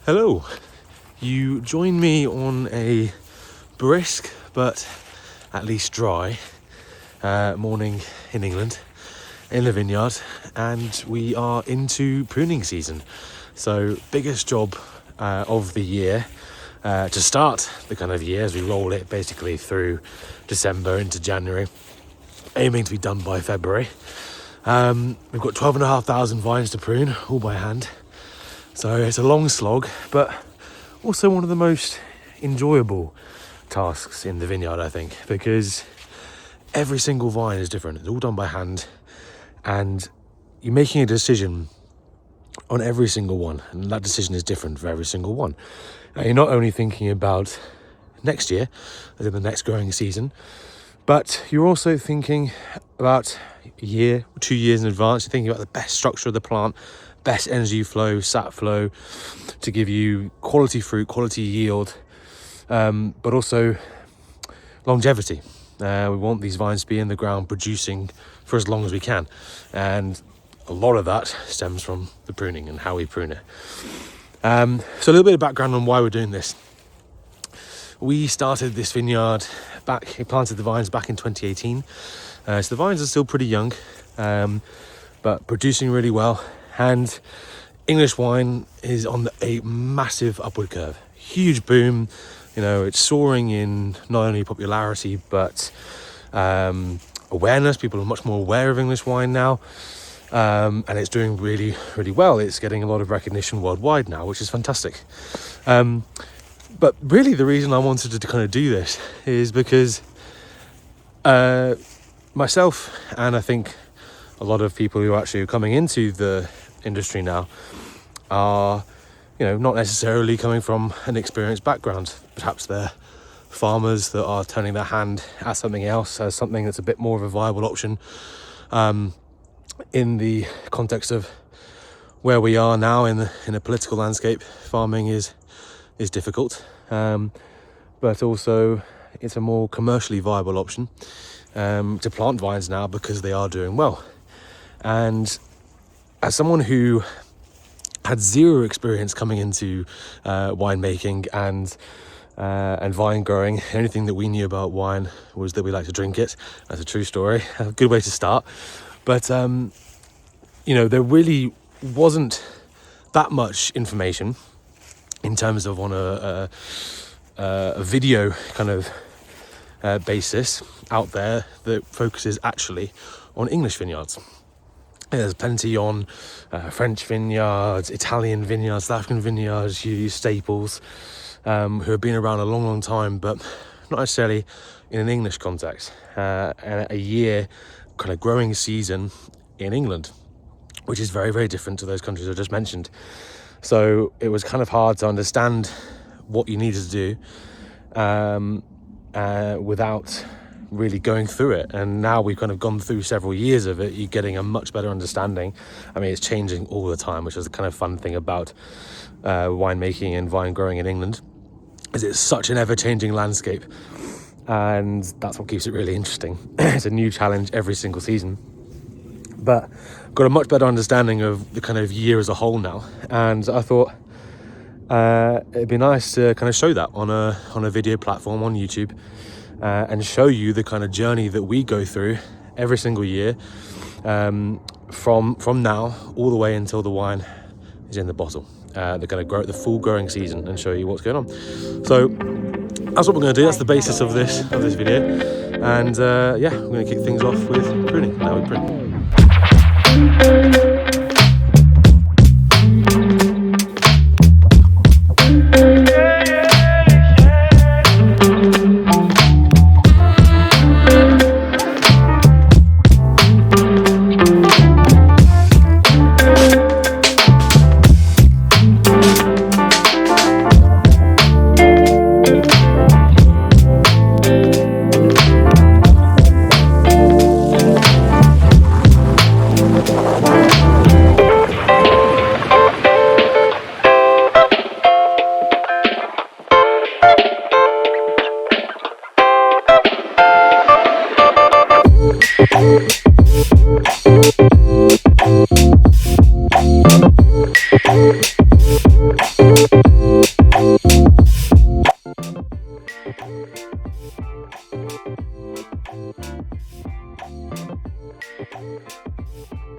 Hello, you join me on a brisk but at least dry morning in England in the vineyard, and we are into pruning season. So biggest job of the year to start the kind of year as we roll it basically through December into January, aiming to be done by February. We've got 12,500 vines to prune all by hand. So it's a long slog, but also one of the most enjoyable tasks in the vineyard, I think, because every single vine is different. It's all done by hand, and you're making a decision on every single one, and that decision is different for every single one. Now, you're not only thinking about next year, as in the next growing season, but you're also thinking about a year, 2 years in advance. You're thinking about the best structure of the plant, best energy flow, sap flow, to give you quality fruit, quality yield, but also longevity. We want these vines to be in the ground producing for as long as we can, and a lot of that stems from the pruning and how we prune it. So a little bit of background on why we're doing this. We started this vineyard planted the vines back in 2018. So the vines are still pretty young, but producing really well. And English wine is on a massive upward curve, huge boom. You know, it's soaring in not only popularity, but awareness. People are much more aware of English wine now. And it's doing really, really well. It's getting a lot of recognition worldwide now, which is fantastic. But really the reason I wanted to kind of do this is because myself, and I think a lot of people who are actually coming into the industry now are, you know, not necessarily coming from an experienced background. Perhaps they're farmers that are turning their hand at something else, as something that's a bit more of a viable option. In the context of where we are now in a political landscape, farming is difficult, but also it's a more commercially viable option to plant vines now because they are doing well. And as someone who had zero experience coming into winemaking and vine growing, the only thing that we knew about wine was that we like to drink it. That's a true story, a good way to start. But you know, there really wasn't that much information in terms of on a video kind of basis out there that focuses actually on English vineyards. There's plenty on French vineyards, Italian vineyards, South African vineyards, you staples, who have been around a long, long time, but not necessarily in an English context. And a year kind of growing season in England, which is very, very different to those countries I just mentioned. So it was kind of hard to understand what you needed to do without really going through it. And now we've kind of gone through several years of it, you're getting a much better understanding. I mean, it's changing all the time, which is the kind of fun thing about winemaking and vine growing in England, is it's such an ever-changing landscape, and that's what keeps it really interesting. It's a new challenge every single season, but got a much better understanding of the kind of year as a whole now, and I thought it'd be nice to kind of show that on a video platform on YouTube, and show you the kind of journey that we go through every single year, from now all the way until the wine is in the bottle. They're going to grow the full growing season and show you what's going on. So that's what we're going to do. That's the basis of this video. And yeah, we're going to kick things off with pruning. Now we prune.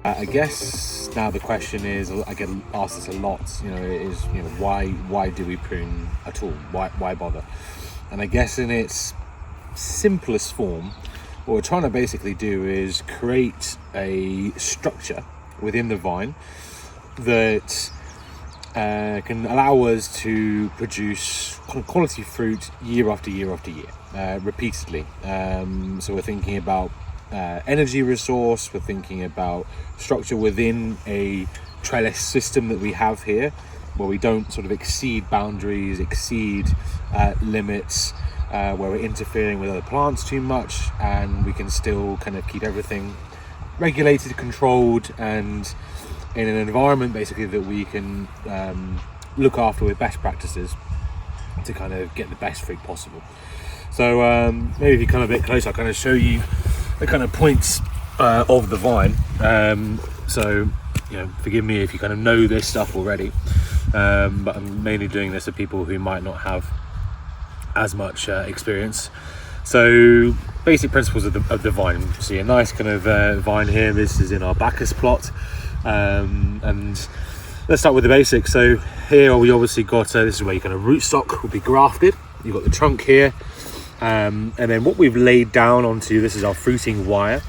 I guess now the question is, I get asked this a lot, why do we prune at all? Why bother? And I guess in its simplest form, what we're trying to basically do is create a structure within the vine that can allow us to produce quality fruit year after year after year, repeatedly. So we're thinking about energy resource, we're thinking about structure within a trellis system that we have here, where we don't sort of exceed boundaries, exceed limits, where we're interfering with other plants too much, and we can still kind of keep everything regulated, controlled, and in an environment basically that we can look after with best practices to kind of get the best fruit possible. So maybe if you come a bit closer, I'll kind of show you the kind of points of the vine. So forgive me if you kind of know this stuff already, but I'm mainly doing this for people who might not have as much experience. So basic principles of the vine. You see a nice kind of vine here. This is in our Bacchus plot, and let's start with the basics. So here we obviously got this is where your kind of rootstock will be grafted. You've got the trunk here, and then what we've laid down onto, this is our fruiting wire.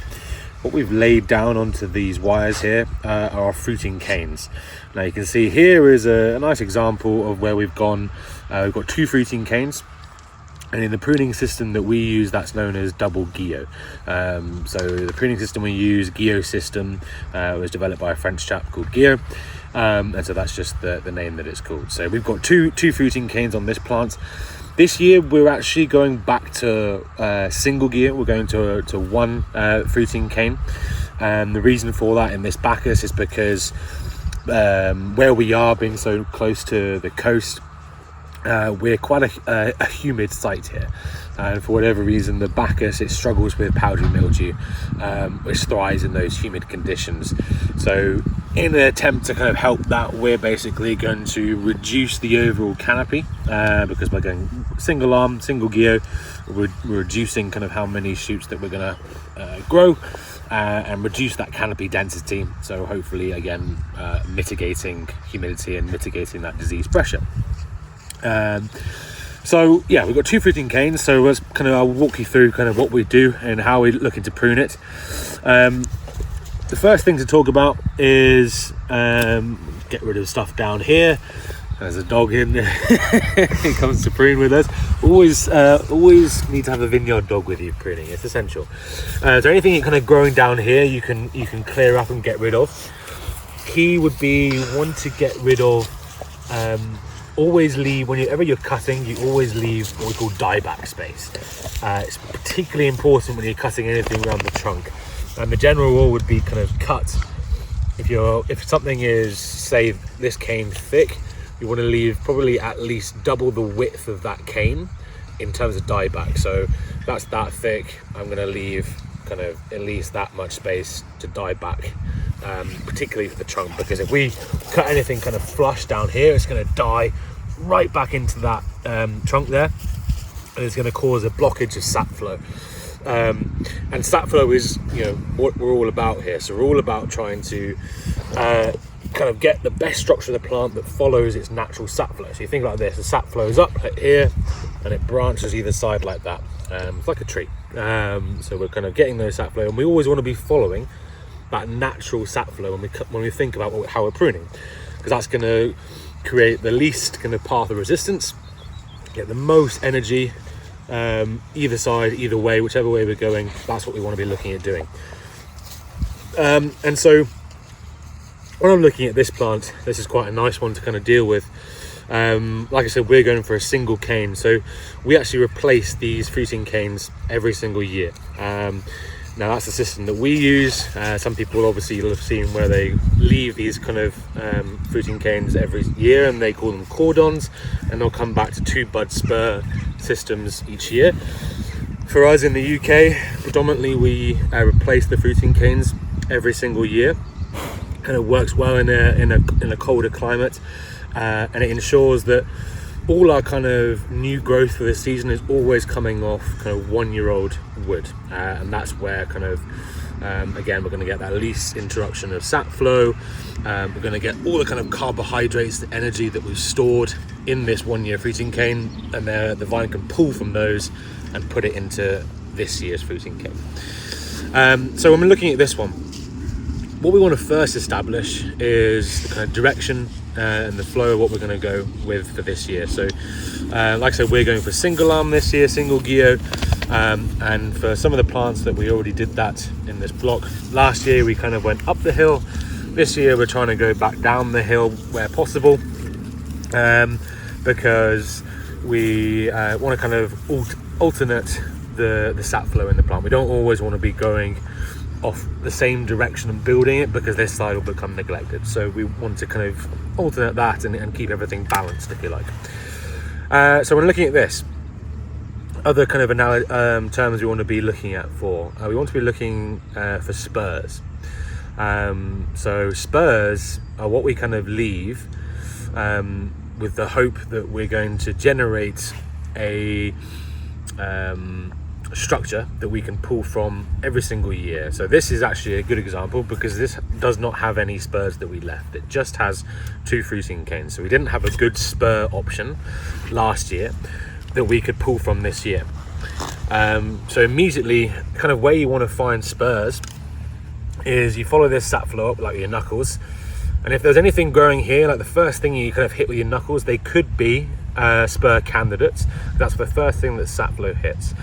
What we've laid down onto these wires here are our fruiting canes. Now you can see here is a nice example of where we've gone. We've got 2 fruiting canes, and in the pruning system that we use, that's known as double guillot. So the pruning system we use, guillot system, was developed by a French chap called Guillot, and so that's just the name that it's called. So we've got two fruiting canes on this plant. This year we're actually going back to single guillot. We're going to one fruiting cane, and the reason for that in this Bacchus is because where we are, being so close to the coast, we're quite a humid site here, and for whatever reason the Bacchus, it struggles with powdery mildew, which thrives in those humid conditions. So in an attempt to kind of help that, we're basically going to reduce the overall canopy, because by going single arm, single guillot, we're reducing kind of how many shoots that we're going to grow, and reduce that canopy density, so hopefully again mitigating humidity and mitigating that disease pressure. So yeah, we've got 2 fruiting canes, so let's I'll walk you through kind of what we do and how we're looking to prune it. The first thing to talk about is get rid of stuff down here. There's a dog in there. He comes to prune with us. Always need to have a vineyard dog with you pruning. It's essential. So anything kind of growing down here, you can clear up and get rid of. Key would be one to get rid of. Always leave, whenever you're cutting, you always leave what we call dieback space. It's particularly important when you're cutting anything around the trunk. And the general rule would be kind of cut. If something is, say, this cane thick, you want to leave probably at least double the width of that cane in terms of dieback. So that's that thick. I'm going to leave kind of at least that much space to die back, particularly for the trunk, because if we cut anything kind of flush down here, it's going to die right back into that trunk there, and it's going to cause a blockage of sap flow. And sap flow is what we're all about here. So we're all about trying to kind of get the best structure of the plant that follows its natural sap flow. So you think like this: the sap flows up here and it branches either side like that. It's like a tree. So we're kind of getting those sap flow, and we always want to be following that natural sap flow when we think about how we're pruning, because that's going to create the least kind of path of resistance, get the most energy either side, either way, whichever way we're going. That's what we want to be looking at doing. And so when I'm looking at this plant, this is quite a nice one to kind of deal with. Like I said, we're going for a single cane, so we actually replace these fruiting canes every single year. Now that's the system that we use. Some people obviously you'll have seen where they leave these kind of fruiting canes every year, and they call them cordons, and they'll come back to 2 bud spur systems each year. For us in the UK, predominantly we replace the fruiting canes every single year. Kind of works well in a colder climate, and it ensures that all our kind of new growth for this season is always coming off kind of 1-year-old wood, and that's where kind of Again, we're going to get that least interruption of sap flow. We're going to get all the kind of carbohydrates, the energy that we've stored in this 1 year fruiting cane, and the vine can pull from those and put it into this year's fruiting cane. So when we're looking at this one, what we want to first establish is the kind of direction and the flow of what we're going to go with for this year. So like I said, we're going for single arm this year, single geo, and for some of the plants that we already did that in this block. Last year we kind of went up the hill. This year we're trying to go back down the hill where possible, because we want to kind of alternate the sap flow in the plant. We don't always want to be going off the same direction and building it, because this side will become neglected. So we want to kind of alternate that and keep everything balanced, if you like. So when looking at this, other kind of terms we want to be looking at we want to be looking for spurs. So spurs are what we kind of leave with the hope that we're going to generate a structure that we can pull from every single year. So this is actually a good example, because this does not have any spurs that we left. It just has 2 fruiting canes. So we didn't have a good spur option last year that we could pull from this year. So immediately, kind of where you want to find spurs is you follow this sap flow up like your knuckles, and if there's anything growing here, like the first thing you kind of hit with your knuckles, they could be spur candidates. That's the first thing that sap flow hits.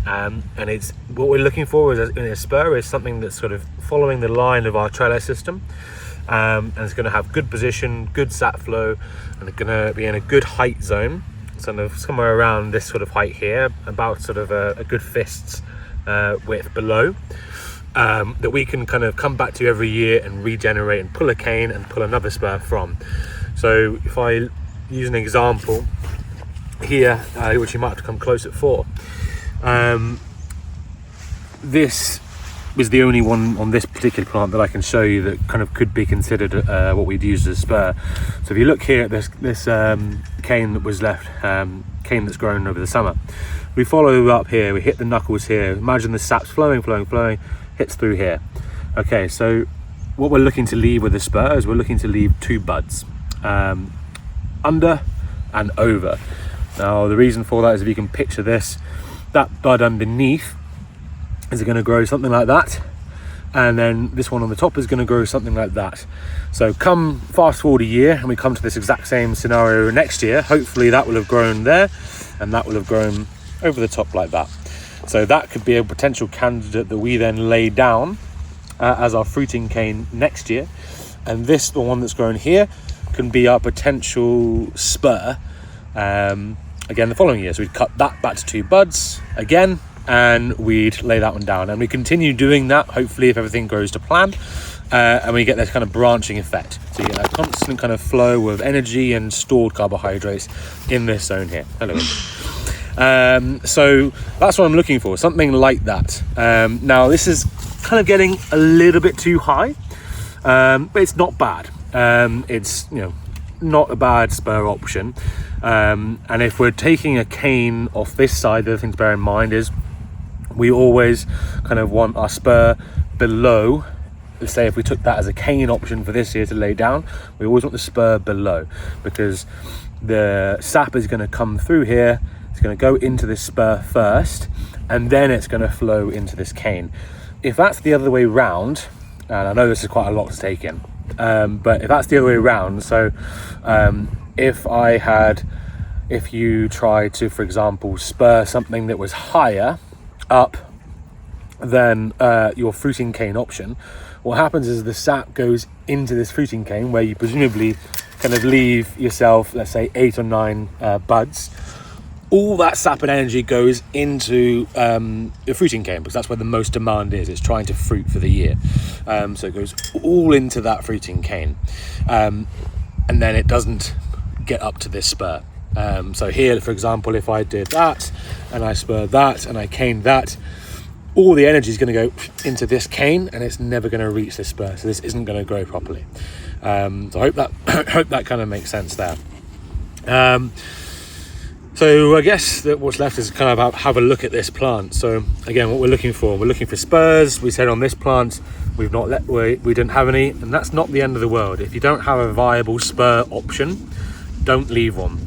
And it's what we're looking for in a spur is something that's sort of following the line of our trellis system, and it's going to have good position, good sap flow, and it's going to be in a good height zone, sort of somewhere around this sort of height here, about sort of a good fist's width below, that we can kind of come back to every year and regenerate and pull a cane and pull another spur from. So if I use an example here, which you might have to come close at for, this was the only one on this particular plant that I can show you that kind of could be considered what we'd use as a spur. So if you look here at this cane that was left, cane that's grown over the summer, we follow up here, we hit the knuckles here, imagine the sap's flowing, hits through here. Okay, so what we're looking to leave with the spur is we're looking to leave 2 buds, under and over. Now the reason for that is, if you can picture this, that bud underneath is going to grow something like that, and then this one on the top is going to grow something like that. So come fast forward a year and we come to this exact same scenario next year, hopefully that will have grown there and that will have grown over the top like that. So that could be a potential candidate that we then lay down as our fruiting cane next year, and this, the one that's grown here, can be our potential spur again the following year. So we'd cut that back to 2 buds again, and we'd lay that one down, and we continue doing that, hopefully, if everything goes to plan, and we get this kind of branching effect. So you get that constant kind of flow of energy and stored carbohydrates in this zone here. Hello. So that's what I'm looking for, something like that. Now this is kind of getting a little bit too high, but it's not bad. It's, you know, not a bad spur option. And if we're taking a cane off this side, the other thing to bear in mind is we always kind of want our spur below. Let's say if we took that as a cane option for this year to lay down, we always want the spur below, because the sap is going to come through here, it's going to go into this spur first, and then it's going to flow into this cane. If that's the other way round, and I know this is quite a lot to take in, but if that's the other way around, so if you try to, for example, spur something that was higher up than your fruiting cane option, what happens is the sap goes into this fruiting cane, where you presumably kind of leave yourself, let's say 8 or 9 buds. All that sap and energy goes into the fruiting cane, because that's where the most demand is. It's trying to fruit for the year. So it goes all into that fruiting cane. And then it doesn't get up to this spur. So here, for example, if I did that and I spurred that and I caned that, all the energy is going to go into this cane and it's never going to reach this spur. So this isn't going to grow properly. So I hope that kind of makes sense there. So I guess that what's left is kind of have a look at this plant. So again, what we're looking for spurs. We said on this plant we didn't have any, and that's not the end of the world. If you don't have a viable spur option, don't leave one.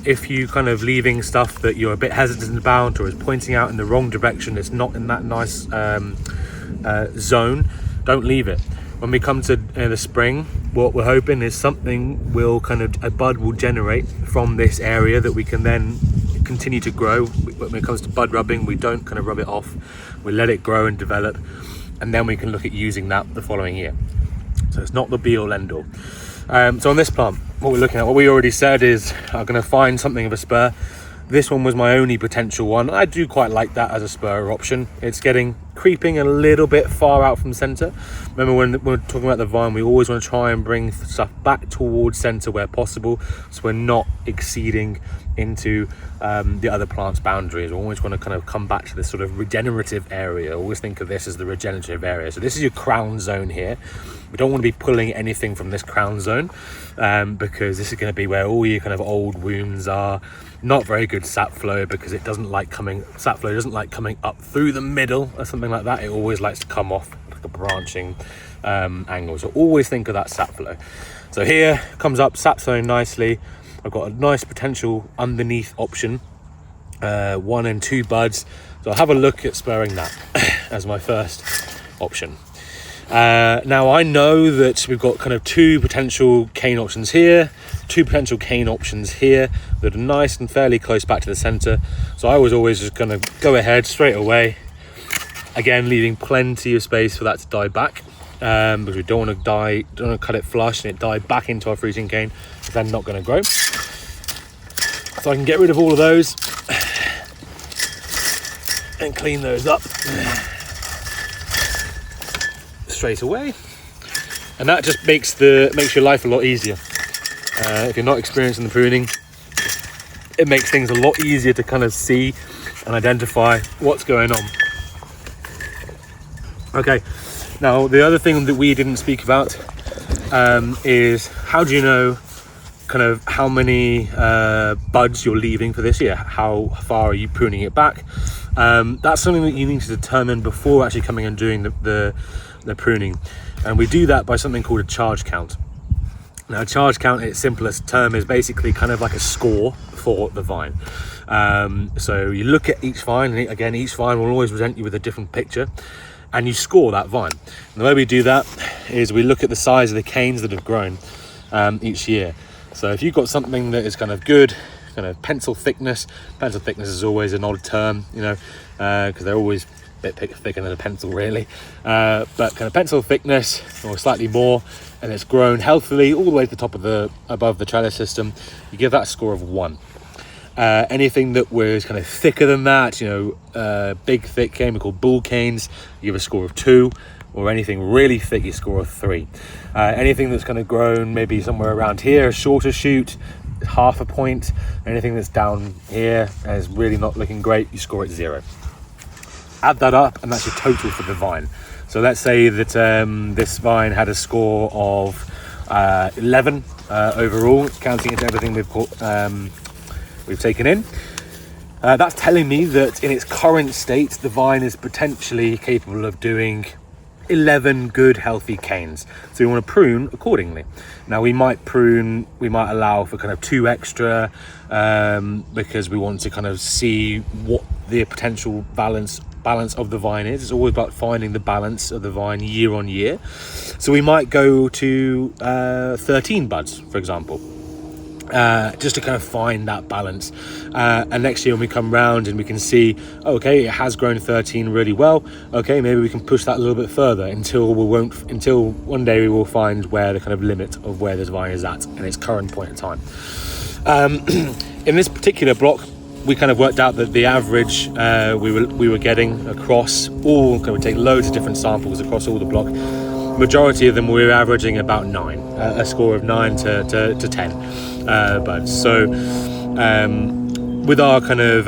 If you kind of leaving stuff that you're a bit hesitant about or is pointing out in the wrong direction, it's not in that nice zone, don't leave it. When we come to the spring, what we're hoping is a bud will generate from this area that we can then continue to grow. When it comes to bud rubbing, we don't kind of rub it off, we let it grow and develop, and then we can look at using that the following year. So it's not the be all end all. So on this plant, what we're looking at, what we already said is I'm going to find something of a spur. This one was my only potential one. I do quite like that as a spur option. It's creeping a little bit far out from center. Remember when we're talking about the vine, we always want to try and bring stuff back towards center where possible, so we're not exceeding into the other plant's boundaries. We always want to kind of come back to this sort of regenerative area. Always think of this as the regenerative area. So this is your crown zone here. We don't want to be pulling anything from this crown zone because this is going to be where all your kind of old wounds are. Not very good sap flow because it doesn't like coming up through the middle or something like that. It always likes to come off like a branching angle. So always think of that sap flow. So here comes up, sap's flowing nicely. I've got a nice potential underneath option, 1 and 2 buds. So I'll have a look at spurring that as my first option. Now I know that we've got kind of 2 potential cane options here, 2 potential cane options here that are nice and fairly close back to the center. So I was always just going to go ahead straight away, again leaving plenty of space for that to die back, because we don't want to cut it flush and it die back into our fruiting cane, because they're not going to grow. So I can get rid of all of those and clean those up straight away, and that just makes your life a lot easier. If you're not experienced in the pruning, it makes things a lot easier to kind of see and identify what's going on. Okay, now the other thing that we didn't speak about is how do you know kind of how many buds you're leaving for this year? How far are you pruning it back? That's something that you need to determine before actually coming and doing the pruning, and we do that by something called a charge count. Now, a charge count, in its simplest term, is basically kind of like a score for the vine. So you look at each vine, and again, each vine will always present you with a different picture, and you score that vine. And the way we do that is we look at the size of the canes that have grown each year. So if you've got something that is kind of good, kind of pencil thickness is always an odd term, because they're always a bit thicker than a pencil really, but kind of pencil thickness or slightly more, and it's grown healthily all the way to the top of above the trellis system, you give that a score of 1. Anything that was kind of thicker than that, big thick cane, we call bull canes, you give a score of 2, or anything really thick, you score a 3. Anything that's kind of grown maybe somewhere around here, a shorter shoot, half a point. Anything that's down here and is really not looking great, you score it 0. Add that up, and that's your total for the vine. So let's say that this vine had a score of 11 overall, counting into everything we've taken in. That's telling me that in its current state, the vine is potentially capable of doing 11 good healthy canes. So we want to prune accordingly. Now we might allow for kind of 2 extra because we want to kind of see what the potential balance of the vine is. It's always about finding the balance of the vine year on year. So we might go to 13 buds, for example, just to kind of find that balance. And next year when we come round and we can see, okay, it has grown 13 really well, okay, maybe we can push that a little bit further until one day we will find where the kind of limit of where this vine is at in its current point in time. In this particular block, we kind of worked out that the average we were getting across all, we take loads of different samples across all the block. Majority of them we were averaging about 9, a score of 9 to 10 buds. So with our kind of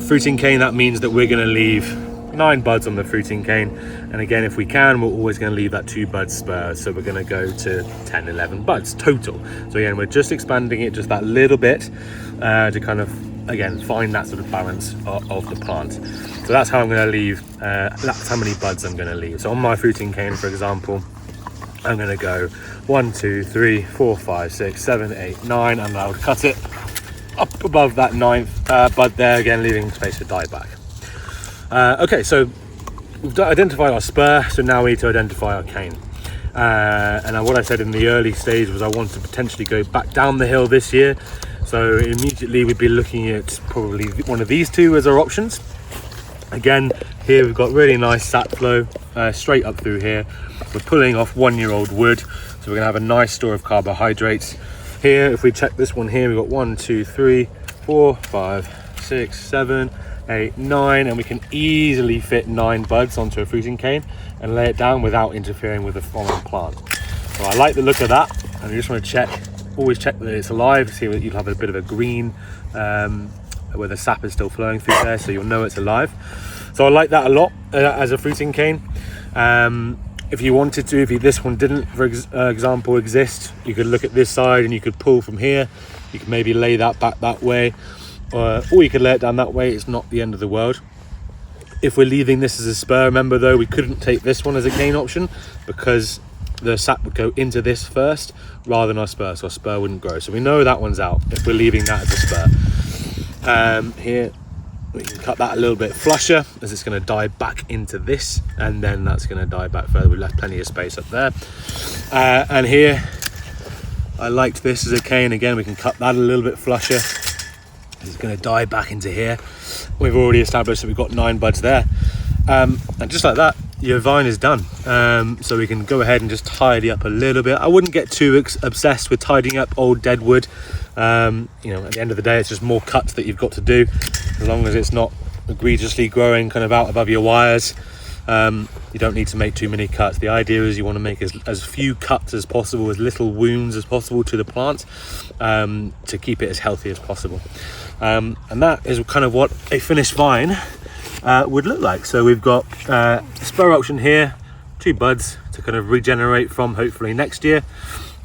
fruiting cane, that means that we're going to leave 9 buds on the fruiting cane, And again, if we can, we're always going to leave that 2 bud spur, so we're going to go to 10, 11 buds total. So again, we're just expanding it just that little bit to kind of, again, find that sort of balance of the plant. So that's how I'm going to leave, that's how many buds I'm going to leave. So on my fruiting cane, for example, I'm going to go 1, 2, 3, 4, 5, 6, 7, 8, 9, and I'll cut it up above that 9th bud there, again leaving space for dieback. Okay, so we've identified our spur, so now we need to identify our cane. And what I said in the early stage was I wanted to potentially go back down the hill this year. So immediately we'd be looking at probably one of these 2 as our options. Again, here we've got really nice sap flow straight up through here. We're pulling off 1-year-old wood, so we're gonna have a nice store of carbohydrates. Here, if we check this one here, we've got 1, 2, 3, 4, 5, 6, 7, 8, 9, and we can easily fit 9 buds onto a fruiting cane and lay it down without interfering with the following plant. So I like the look of that, and you just want to check, always check that it's alive. See that you'll have a bit of a green where the sap is still flowing through there, so you'll know it's alive. So I like that a lot as a fruiting cane. If you wanted to, if this one didn't, for example, exist, you could look at this side and you could pull from here. You could maybe lay that back that way, or you could lay it down that way. It's not the end of the world. If we're leaving this as a spur, remember though, we couldn't take this one as a cane option because the sap would go into this first rather than our spur, so our spur wouldn't grow. So we know that one's out if we're leaving that as a spur. Here we can cut that a little bit flusher as it's going to die back into this, and then that's going to die back further. We left plenty of space up there. And here I liked this as a cane. Again, we can cut that a little bit flusher. It's going to die back into here. We've already established that we've got 9 buds there, and just like that your vine is done. So we can go ahead and just tidy up a little bit. I wouldn't get too obsessed with tidying up old dead wood. You know, at the end of the day, it's just more cuts that you've got to do, as long as it's not egregiously growing kind of out above your wires. You don't need to make too many cuts. The idea is you want to make as few cuts as possible, as little wounds as possible to the plant, to keep it as healthy as possible. And that is kind of what a finished vine would look like. So we've got a spur option here, 2 buds to kind of regenerate from hopefully next year.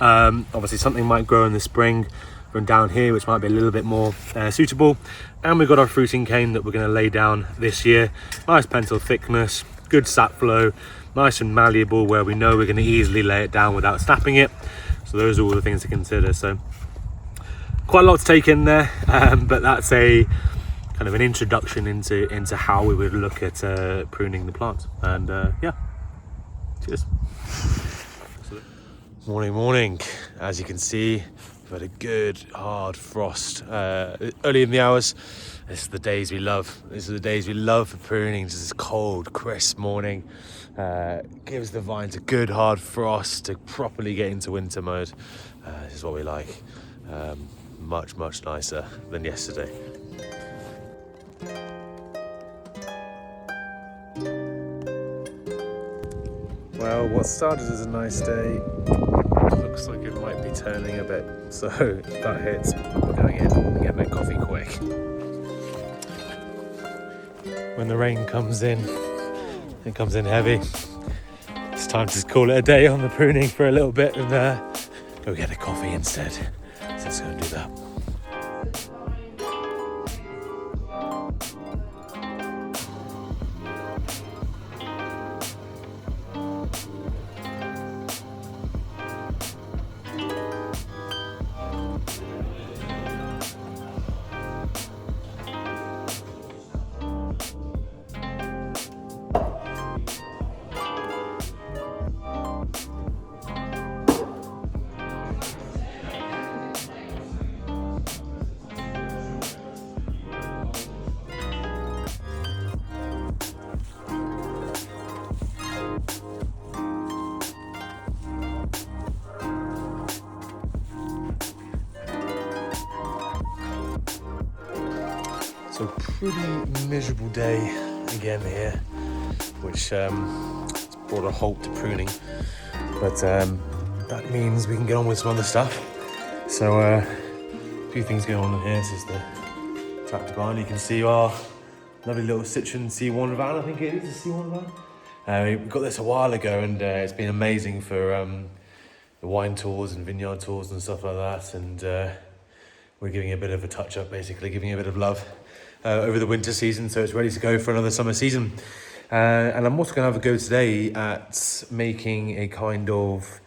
Obviously something might grow in the spring from down here, which might be a little bit more suitable. And we've got our fruiting cane that we're going to lay down this year. Nice pentil thickness, good sap flow, nice and malleable, where we know we're going to easily lay it down without snapping it. So those are all the things to consider. So quite a lot to take in there, but that's a kind of an introduction into how we would look at pruning the plant. And yeah, cheers. Morning. As you can see, we've had a good hard frost early in the hours. This is the days we love. These are the days we love for pruning. Just this cold, crisp morning gives the vines a good hard frost to properly get into winter mode. This is what we like. Much nicer than yesterday. Well, what started as a nice day looks like it might be turning a bit. So if that hits, we're going in and getting that coffee quick. When the rain comes in, it comes in heavy. It's time to just call it a day on the pruning for a little bit and go get a coffee instead. So let's go and do that. So pretty miserable day again here, which brought a halt to pruning, but that means we can get on with some other stuff. So a few things going on in here. This is the tractor barn. You can see our lovely little Citroen C1 van. I think it is a C1 van. We got this a while ago, and it's been amazing for the wine tours and vineyard tours and stuff like that. And we're giving it a bit of a touch up, basically giving it a bit of love over the winter season, so it's ready to go for another summer season. And I'm also going to have a go today at making a kind of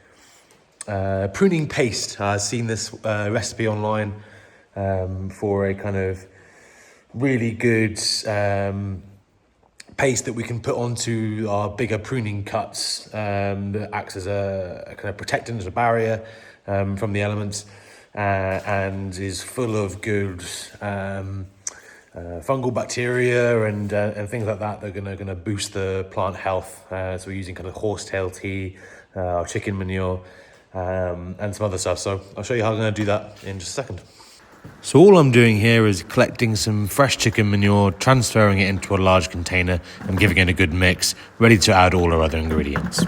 pruning paste. I've seen this recipe online for a kind of really good paste that we can put onto our bigger pruning cuts that acts as a kind of protectant, as a barrier from the elements, and is full of good fungal bacteria and things like that are gonna boost the plant health. So we're using kind of horsetail tea, our chicken manure, and some other stuff. So I'll show you how I'm gonna do that in just a second. So all I'm doing here is collecting some fresh chicken manure, transferring it into a large container and giving it a good mix, ready to add all our other ingredients.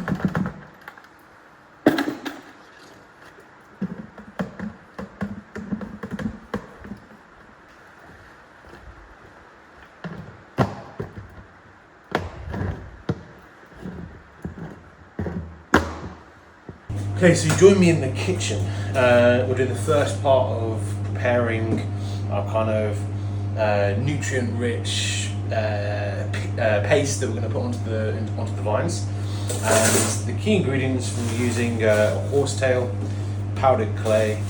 Okay, so you join me in the kitchen. We're doing the first part of preparing our kind of nutrient-rich paste that we're going to put onto the vines. And the key ingredients, we're using horsetail, powdered clay,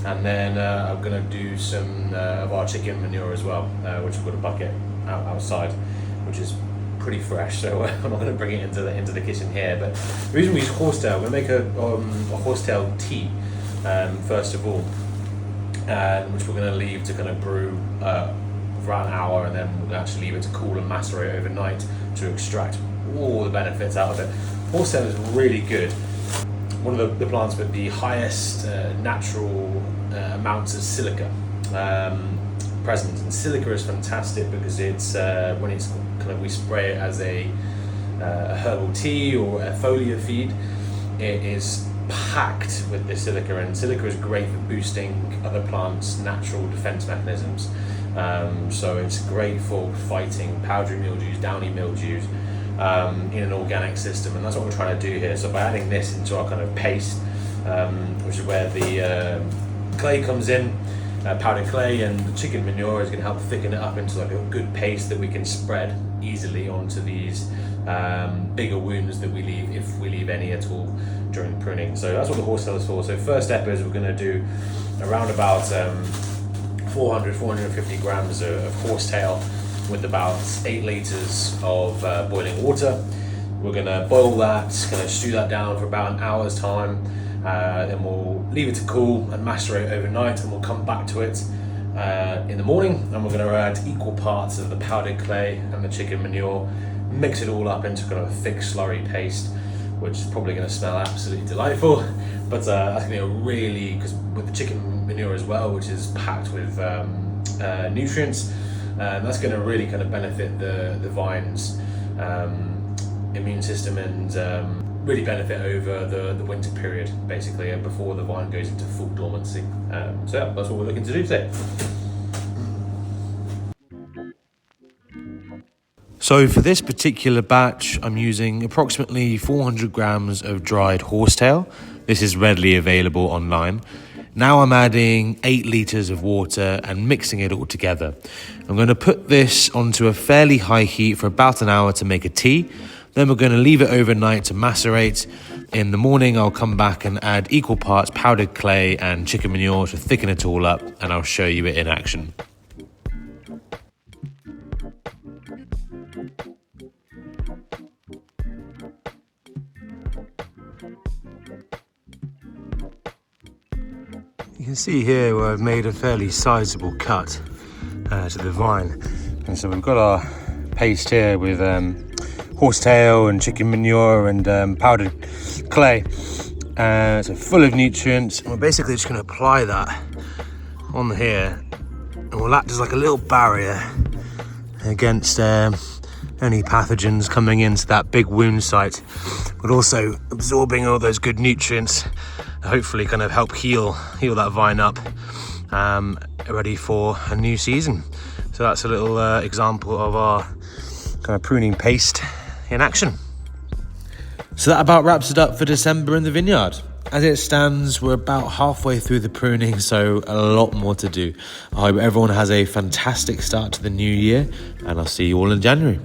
and then I'm going to do some of our chicken manure as well, which we've got a bucket outside, which is pretty fresh, so I'm not going to bring it into the kitchen here. But the reason we use horsetail, we're going to make a horsetail tea first of all, which we're going to leave to kind of brew for about an hour, and then we're going to actually leave it to cool and macerate overnight to extract all the benefits out of it. Horsetail is really good. One of the plants with the highest natural amounts of silica present, and silica is fantastic because it's when it's kind of, we spray it as a herbal tea or a foliar feed, it is packed with this silica, and silica is great for boosting other plants' natural defense mechanisms. So it's great for fighting powdery mildews, downy mildews in an organic system, and that's what we're trying to do here. So by adding this into our kind of paste, which is where the clay comes in, powdered clay, and the chicken manure is going to help thicken it up into like a good paste that we can spread easily onto these bigger wounds that we leave, if we leave any at all during pruning. So that's what the horsetail is for. So first step is we're going to do around about 450 grams of horsetail with about 8 litres of boiling water. We're going to boil that, going to stew that down for about an hour's time. Then we'll leave it to cool and macerate overnight, and we'll come back to it in the morning, and we're going to add equal parts of the powdered clay and the chicken manure, mix it all up into kind of a thick slurry paste, which is probably going to smell absolutely delightful. But that's going to be a really, because with the chicken manure as well, which is packed with nutrients, that's going to really kind of benefit the vine's immune system, and really benefit over the winter period, basically, before the vine goes into full dormancy. So yeah, that's what we're looking to do today. So for this particular batch, I'm using approximately 400 grams of dried horsetail. This is readily available online. Now I'm adding 8 litres of water and mixing it all together. I'm going to put this onto a fairly high heat for about an hour to make a tea. Then we're going to leave it overnight to macerate. In the morning, I'll come back and add equal parts powdered clay and chicken manure to thicken it all up, and I'll show you it in action. You can see here where I've made a fairly sizable cut to the vine. And so we've got our paste here with horsetail and chicken manure and powdered clay. So full of nutrients. And we're basically just going to apply that on here, and we'll act as like a little barrier against any pathogens coming into that big wound site, but also absorbing all those good nutrients, hopefully kind of help heal that vine up, ready for a new season. So that's a little example of our kind of pruning paste in action. So that about wraps it up for December in the vineyard. As it stands, we're about halfway through the pruning, so a lot more to do. I hope everyone has a fantastic start to the new year, and I'll see you all in January.